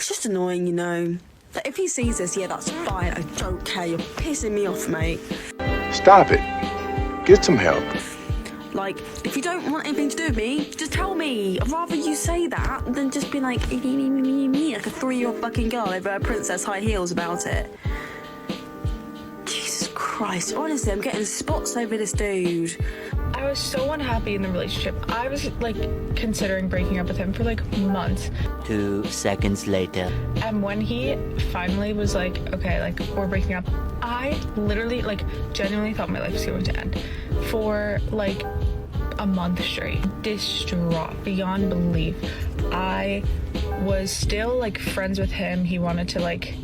It's just annoying, you know. Like, if he sees this, yeah, that's fine. I don't care. You're pissing me off, mate. Stop it. Get some help. Like, if you don't want anything to do with me, just tell me. I'd rather you say that than just be like a 3-year-old fucking girl over a princess high heels about it. Jesus Christ. Honestly, I'm getting spots over this dude. I was so unhappy in the relationship. I was like considering breaking up with him for like months. 2 seconds later. And when he finally was like, okay, like we're breaking up, I literally like genuinely thought my life was going to end. For like a month straight, distraught beyond belief. I was still like friends with him. He wanted to like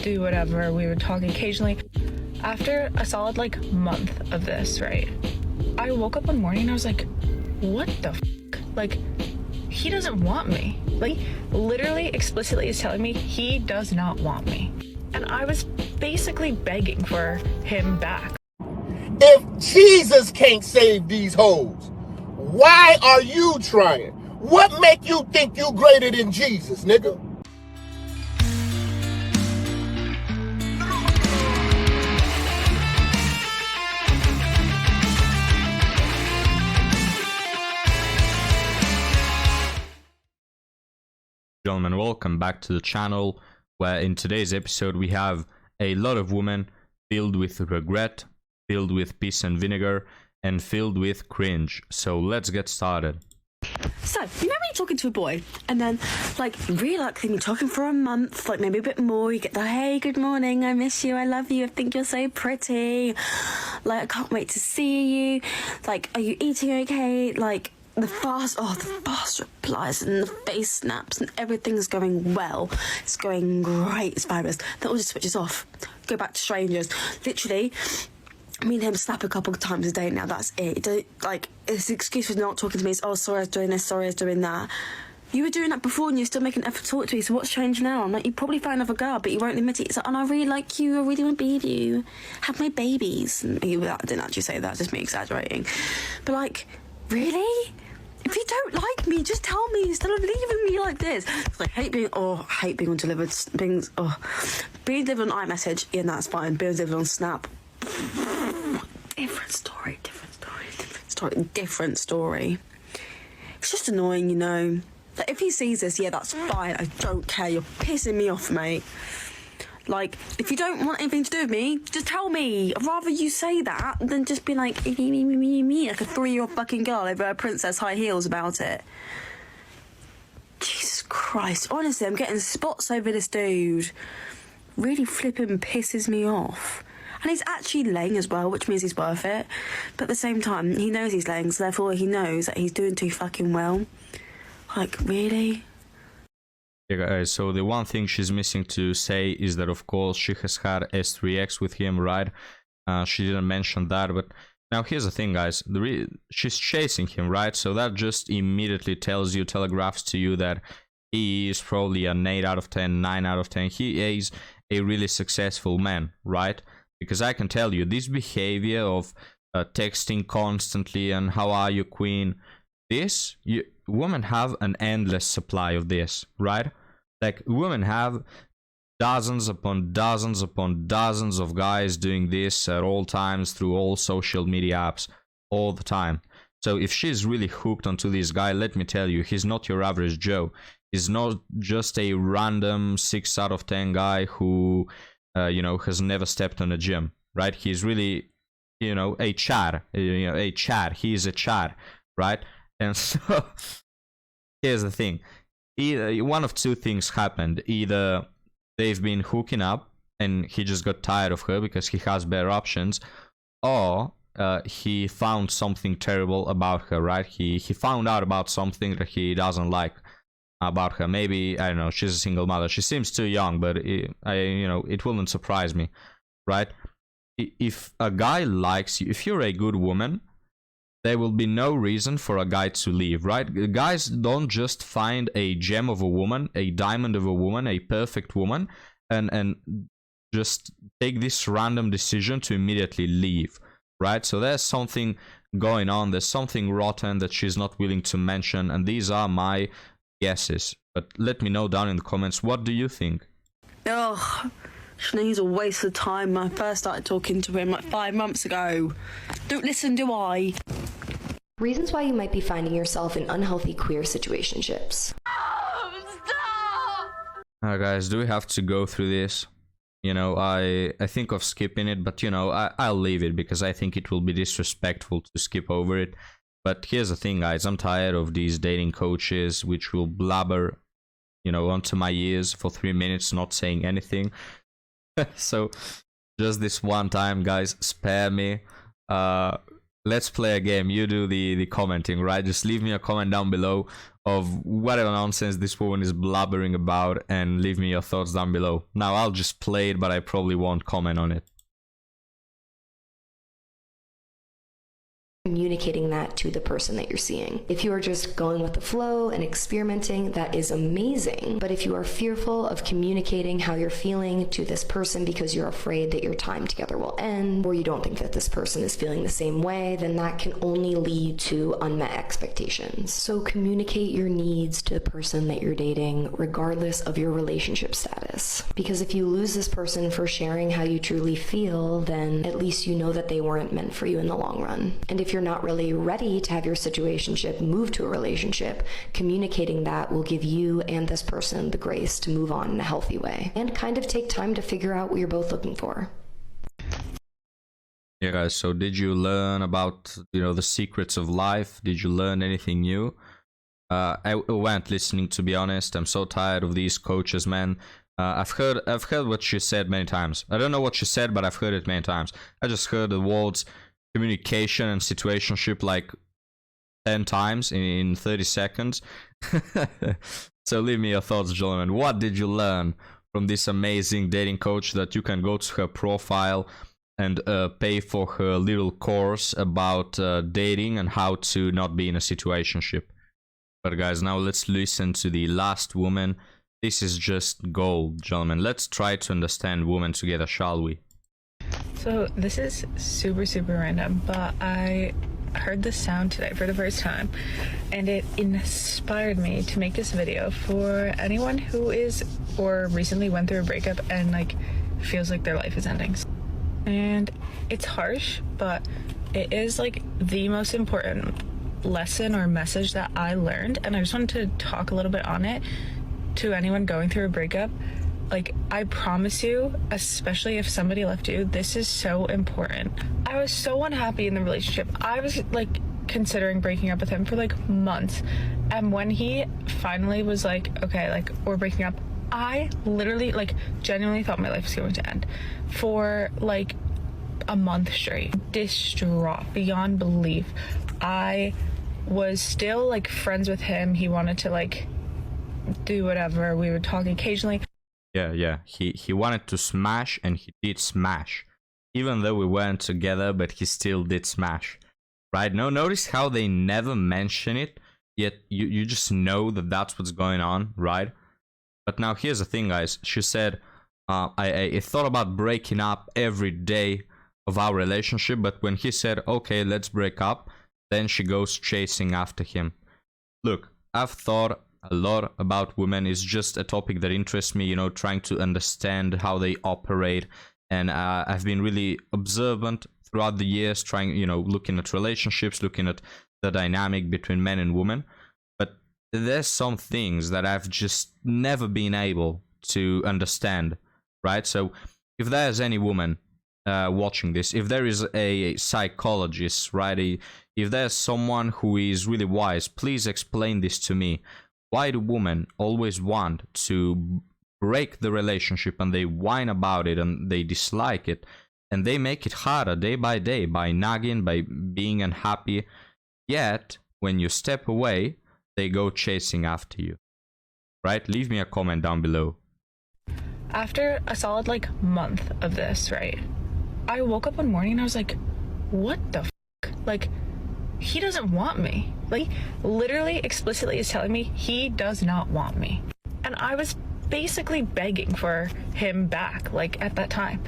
do whatever. We would talk occasionally. After a solid like month of this, right? I woke up one morning and I was like, what the f***? Like, he doesn't want me. Like, literally, explicitly is telling me he does not want me. And I was basically begging for him back. If Jesus can't save these hoes, why are you trying? What make you think you greater than Jesus, nigga? Gentlemen, welcome back to the channel, where in today's episode we have a lot of women filled with regret, filled with piss and vinegar, and filled with cringe. So let's get started. So, you know when you're talking to a boy, and then, like, really like them, you're talking for a month, like maybe a bit more, you get the, hey, good morning, I miss you, I love you, I think you're so pretty, like, I can't wait to see you, like, are you eating okay, like, the fast replies and the face snaps and everything's going well. It's going great. It's fabulous. Then all just switches off. Go back to strangers. Literally, me and him snap a couple of times a day now. That's it. Like, his excuse for not talking to me is, oh, sorry, I was doing this. Sorry, I was doing that. You were doing that before and you're still making an effort to talk to me. So what's changed now? I'm like, you probably found another girl, but you won't admit it. It's like, and I really like you. I really want to be with you. Have my babies. And he didn't actually say that. Just me exaggerating. But like, really? If you don't like me, just tell me instead of leaving me like this. I hate being on delivered, being delivered on iMessage, yeah, that's fine. Being delivered on Snap, different story. It's just annoying, you know. Like, if he sees this, yeah, that's fine. I don't care. You're pissing me off, mate. Like, if you don't want anything to do with me, just tell me. I'd rather you say that than just be like a 3-year-old fucking girl over a princess high heels about it. Jesus Christ. Honestly, I'm getting spots over this dude. Really flipping pisses me off. And he's actually laying as well, which means he's worth it. But at the same time, he knows he's laying, so therefore he knows that he's doing too fucking well. Like, really? Yeah, guys, so the one thing she's missing to say is that, of course, she has had S3X with him, right? She didn't mention that, but now here's the thing, guys. She's chasing him, right? So that just immediately telegraphs to you that he is probably an 8 out of 10, 9 out of 10. He is a really successful man, right? Because I can tell you, this behavior of texting constantly and how are you, queen, women have an endless supply of this, right? Like, women have dozens upon dozens upon dozens of guys doing this at all times through all social media apps all the time. So if she's really hooked onto this guy, let me tell you, he's not your average Joe. He's not just a random 6 out of 10 guy who, has never stepped on a gym, right? He's really, a Chad, a Chad. He is a Chad, right? And so, here's the thing. Either one of two things happened. Either they've been hooking up and he just got tired of her because he has better options, or he found something terrible about her, right? He found out about something that he doesn't like about her. Maybe, I don't know, she's a single mother. She seems too young, but it wouldn't surprise me, right? If a guy likes you, if you're a good woman, there will be no reason for a guy to leave, right? Guys don't just find a gem of a woman, a diamond of a woman, a perfect woman, and just take this random decision to immediately leave, right? So there's something going on, there's something rotten that she's not willing to mention, and these are my guesses. But let me know down in the comments, what do you think? Ugh, Shani's a waste of time. I first started talking to him like 5 months ago. Don't listen, do I? Reasons why you might be finding yourself in unhealthy queer situationships. Guys, do we have to go through this? You know, I think of skipping it, but you know, I'll leave it because I think it will be disrespectful to skip over it. But here's the thing, guys, I'm tired of these dating coaches which will blabber, you know, onto my ears for 3 minutes not saying anything. So just this one time, guys, spare me. Let's play a game. You do the commenting, right? Just leave me a comment down below of whatever nonsense this woman is blubbering about and leave me your thoughts down below. Now, I'll just play it, but I probably won't comment on it. Communicating that to the person that you're seeing. If you are just going with the flow and experimenting, that is amazing. But if you are fearful of communicating how you're feeling to this person because you're afraid that your time together will end, or you don't think that this person is feeling the same way, then that can only lead to unmet expectations. So communicate your needs to the person that you're dating, regardless of your relationship status. Because if you lose this person for sharing how you truly feel, then at least you know that they weren't meant for you in the long run. And if you're not really ready to have your situationship move to a relationship, communicating that will give you and this person the grace to move on in a healthy way and kind of take time to figure out what you're both looking for. Yeah, guys, so did you learn about, you know, the secrets of life? Did you learn anything new? I went listening, to be honest. I'm so tired of these coaches, man. I've heard what she said many times. I don't know what she said, but I've heard it many times. I just heard the words communication and situationship like 10 times in 30 seconds. So leave me your thoughts, gentlemen. What did you learn from this amazing dating coach that you can go to her profile and pay for her little course about dating and how to not be in a situationship? But guys, now let's listen to the last woman. This is just gold, gentlemen. Let's try to understand women together, shall we? So this is super random, but I heard this sound today for the first time and it inspired me to make this video for anyone who is or recently went through a breakup and like feels like their life is ending. And it's harsh, but it is like the most important lesson or message that I learned, and I just wanted to talk a little bit on it to anyone going through a breakup. Like, I promise you, especially if somebody left you, this is so important. I was so unhappy in the relationship. I was like considering breaking up with him for like months. And when he finally was like, okay, like we're breaking up, I literally like genuinely thought my life was going to end for like a month straight. Distraught beyond belief. I was still like friends with him. He wanted to like do whatever. We would talk occasionally. Yeah. He wanted to smash, and he did smash. Even though we weren't together, but he still did smash. Right? Now, notice how they never mention it, yet you just know that that's what's going on, right? But now here's the thing, guys. She said, I thought about breaking up every day of our relationship, but when he said, okay, let's break up, then she goes chasing after him. Look, I've thought a lot about women. Is just a topic that interests me, you know, trying to understand how they operate. And I've been really observant throughout the years, trying, you know, looking at relationships, looking at the dynamic between men and women. But there's some things that I've just never been able to understand, right? So if there's any woman watching this, if there is a psychologist, right, if there's someone who is really wise, please explain this to me. Why do women always want to break the relationship, and they whine about it and they dislike it, and they make it harder day by day by nagging, by being unhappy, yet when you step away they go chasing after you, right? Leave me a comment down below. After a solid like month of this, right, I woke up one morning and I was like, what the f***? Like, he doesn't want me. Like, literally explicitly is telling me he does not want me. And I was basically begging for him back, like, at that time.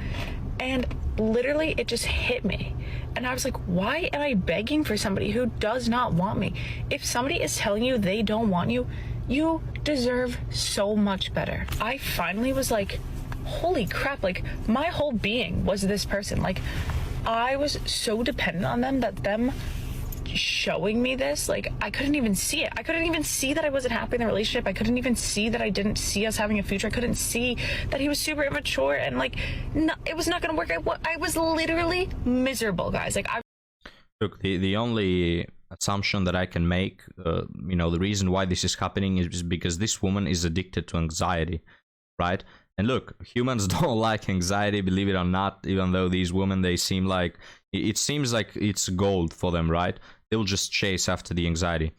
And literally it just hit me. And I was like, why am I begging for somebody who does not want me? If somebody is telling you they don't want you, You deserve so much better. I finally was like, holy crap, like my whole being was this person. Like I was so dependent on them that them showing me this, like I couldn't even see it. I couldn't even see that I wasn't happy in the relationship. I couldn't even see that I didn't see us having a future. I couldn't see that he was super immature and like no, it was not gonna work. I was literally miserable, guys. Like I Look, the only assumption that I can make, you know, the reason why this is happening is because this woman is addicted to anxiety, right? And look, humans don't like anxiety, believe it or not, even though these women, they seem like, it seems like it's gold for them, right? They'll just chase after the anxiety.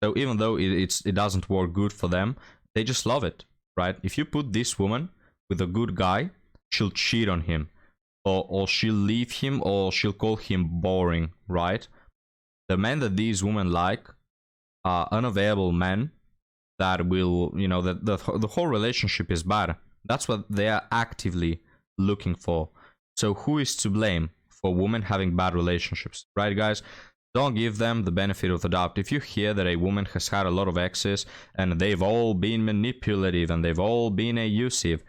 So even though it doesn't work good for them, they just love it, right? If you put this woman with a good guy, she'll cheat on him. Or she'll leave him, or she'll call him boring, right? The men that these women like are unavailable men that will, you know, that the whole relationship is bad. That's what they are actively looking for. So who is to blame for women having bad relationships, right, guys? Don't give them the benefit of the doubt. If you hear that a woman has had a lot of exes and they've all been manipulative and they've all been abusive,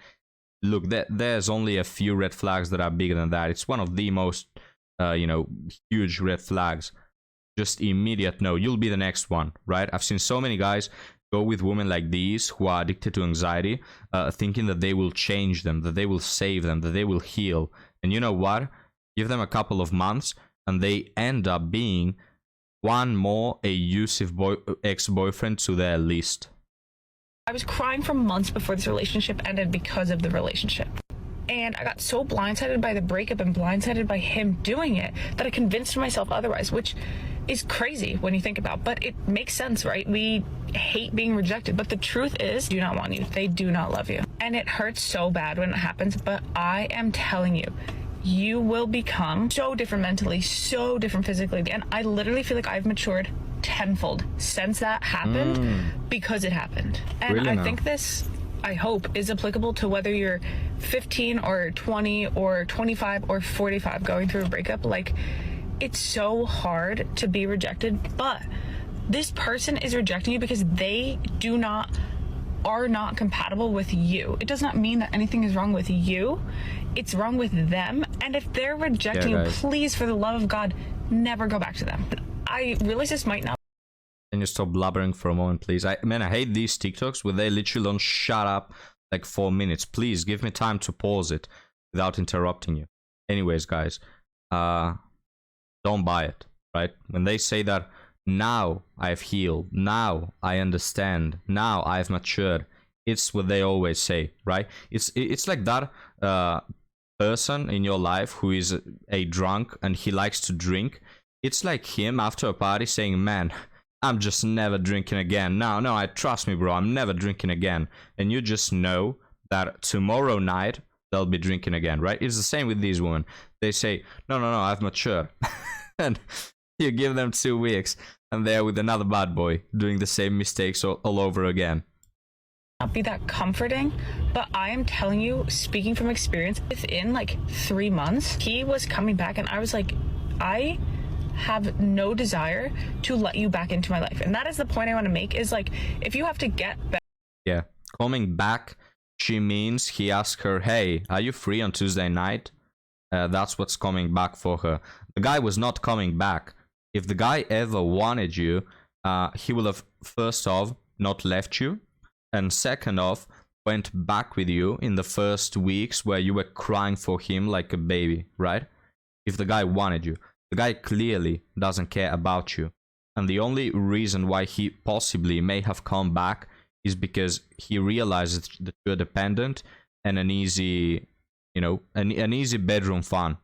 look, there's only a few red flags that are bigger than that. It's one of the most, you know, huge red flags. Just immediate no, you'll be the next one, right? I've seen so many guys go with women like these who are addicted to anxiety, thinking that they will change them, that they will save them, that they will heal. And you know what? Give them a couple of months and they end up being one more abusive ex-boyfriend to their list. I was crying for months before this relationship ended because of the relationship. And I got so blindsided by the breakup and blindsided by him doing it that I convinced myself otherwise, which is crazy when you think about, but it makes sense, right? We hate being rejected, but the truth is, they do not want you. They do not love you. And it hurts so bad when it happens, but I am telling you, you will become so different mentally, so different physically. And I literally feel like I've matured tenfold since that happened because it happened. And Really I now? think this, I hope, is applicable to whether you're 15 or 20 or 25 or 45 going through a breakup. Like, it's so hard to be rejected, but this person is rejecting you because they are not compatible with you. It does not mean that anything is wrong with you. It's wrong with them. And if they're rejecting you, guys. please, for the love of God, never go back to them. I realize this might not. Can you stop blubbering for a moment, please? I hate these TikToks where they literally don't shut up like 4 minutes. Please give me time to pause it without interrupting you. Anyways, guys, don't buy it, right? When they say that, now I've healed, now I understand, now I've matured, it's what they always say, right? It's like that person in your life who is a drunk and he likes to drink. It's like him after a party saying, man, I'm just never drinking again. No, trust me, bro, I'm never drinking again. And you just know that tomorrow night they'll be drinking again, right? It's the same with these women. They say, no, I've matured. And you give them 2 weeks and they're with another bad boy doing the same mistakes all over again. Not be that comforting, but I am telling you, speaking from experience, within like 3 months, he was coming back and I was like, I have no desire to let you back into my life. And that is the point I want to make, is like, if you have to get back. Yeah, coming back, she means he asked her, hey, are you free on Tuesday night? That's what's coming back for her. The guy was not coming back. If the guy ever wanted you, he will have, first off, not left you, and second off, went back with you in the first weeks where you were crying for him like a baby, right? If the guy wanted you. The guy clearly doesn't care about you. And the only reason why he possibly may have come back is because he realizes that you're dependent and an easy, you know, an easy bedroom fun.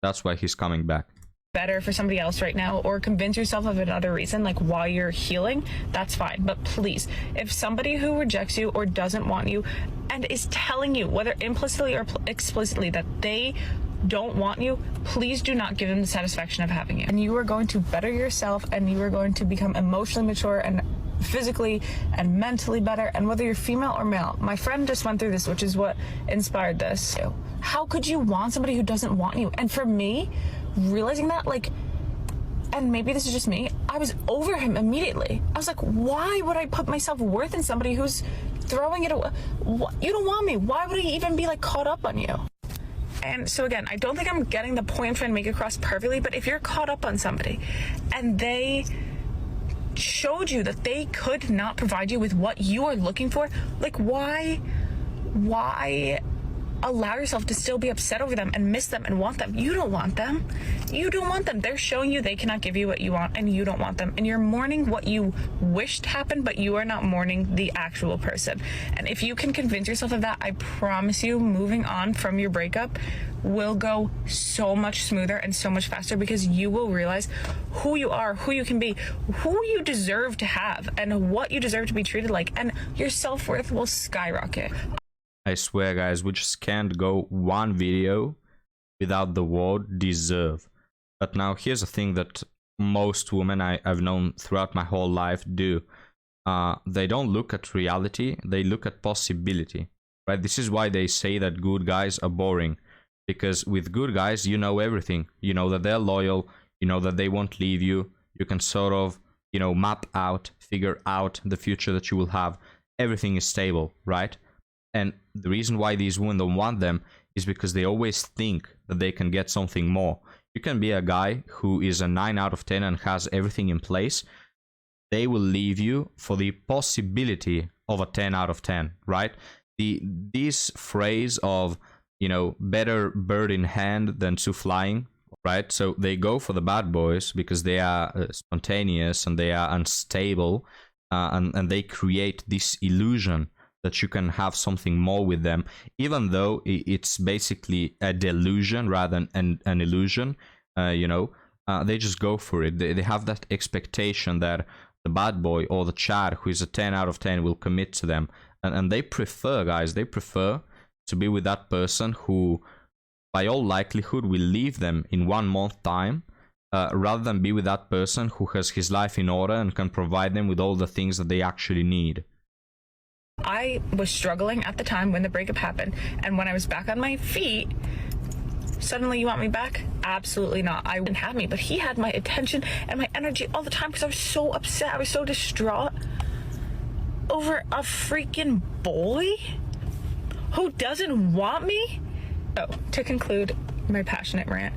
That's why he's coming back. Better for somebody else right now, or convince yourself of another reason, like while you're healing, that's fine. But please, if somebody who rejects you or doesn't want you and is telling you, whether implicitly or explicitly, that they don't want you, please do not give them the satisfaction of having you. And you are going to better yourself, and you are going to become emotionally mature and physically and mentally better. And whether you're female or male, my friend just went through this, which is what inspired this. How could you want somebody who doesn't want you? And for me, realizing that, like, and maybe this is just me, I was over him immediately. I was like, why would I put myself worth in somebody who's throwing it away? You don't want me. Why would I even be like caught up on you? And so again, I don't think I'm getting the point I'm trying to make across perfectly, but if you're caught up on somebody and they showed you that they could not provide you with what you are looking for, like why allow yourself to still be upset over them and miss them and want them? You don't want them. You don't want them. They're showing you they cannot give you what you want, and you don't want them. And you're mourning what you wished happened, but you are not mourning the actual person. And if you can convince yourself of that, I promise you, moving on from your breakup will go so much smoother and so much faster, because you will realize who you are, who you can be, who you deserve to have, and what you deserve to be treated like, and your self-worth will skyrocket. I swear, guys, we just can't go one video without the word deserve. But now here's the thing that most women I've known throughout my whole life do. They don't look at reality, they look at possibility, right? This is why they say that good guys are boring. Because with good guys, you know everything. You know that they're loyal, you know that they won't leave you. You can sort of, you know, map out, figure out the future that you will have. Everything is stable, right? And the reason why these women don't want them is because they always think that they can get something more. You can be a guy who is a 9 out of 10 and has everything in place. They will leave you for the possibility of a 10 out of 10, right? This phrase of, you know, better bird in hand than two flying, right? So they go for the bad boys because they are spontaneous and they are unstable, and they create this illusion that you can have something more with them, even though it's basically a delusion rather than an illusion. You know, they just go for it. They have that expectation that the bad boy or the Chad who is a 10 out of 10 will commit to them. And they prefer, guys, they prefer to be with that person who, by all likelihood, will leave them in 1 month time, rather than be with that person who has his life in order and can provide them with all the things that they actually need. I was struggling at the time when the breakup happened, and when I was back on my feet, suddenly you want me back? Absolutely not. I wouldn't have me, but he had my attention and my energy all the time because I was so upset. I was so distraught over a freaking boy who doesn't want me. So, to conclude my passionate rant,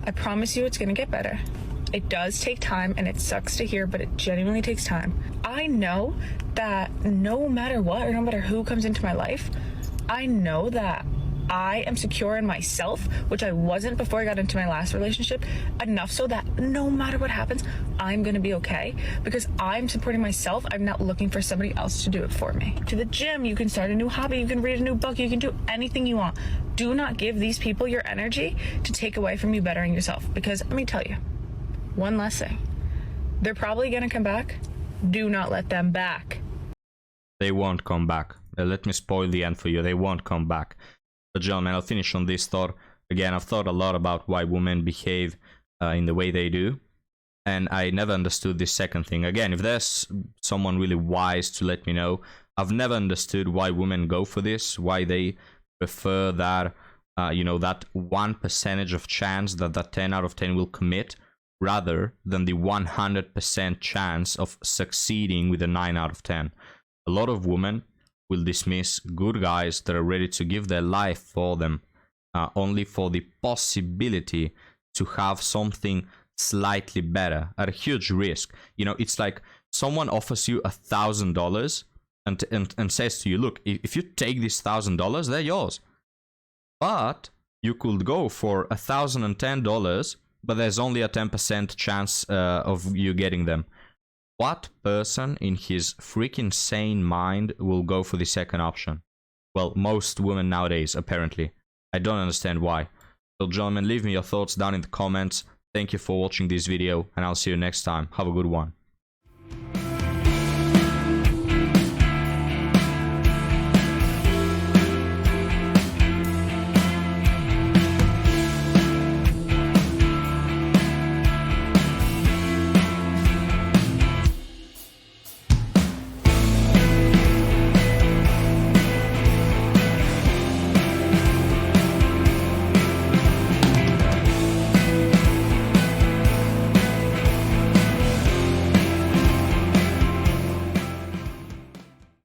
I promise you it's gonna get better. It does take time, and it sucks to hear, but it genuinely takes time. I know that no matter what, or no matter who comes into my life, I know that I am secure in myself, which I wasn't before I got into my last relationship, enough so that no matter what happens, I'm gonna be okay, because I'm supporting myself. I'm not looking for somebody else to do it for me. To the gym, you can start a new hobby, you can read a new book, you can do anything you want. Do not give these people your energy to take away from you bettering yourself, because let me tell you, one last thing. They're probably gonna come back. Do not let them back. They won't come back. Let me spoil the end for you. They won't come back. But gentlemen, I'll finish on this thought. Again, I've thought a lot about why women behave in the way they do. And I never understood this second thing. Again, if there's someone really wise to let me know, I've never understood why women go for this, why they prefer that, you know, that 1% of chance that that 10 out of 10 will commit, rather than the 100% chance of succeeding with a 9 out of 10. A lot of women will dismiss good guys that are ready to give their life for them, only for the possibility to have something slightly better at a huge risk. You know, it's like someone offers you $1,000 and says to you, look, if you take this $1,000, they're yours. But you could go for $1,010, but there's only a 10% chance of you getting them. What person in his freaking sane mind will go for the second option? Well, most women nowadays, apparently. I don't understand why. So, gentlemen, leave me your thoughts down in the comments. Thank you for watching this video, and I'll see you next time. Have a good one.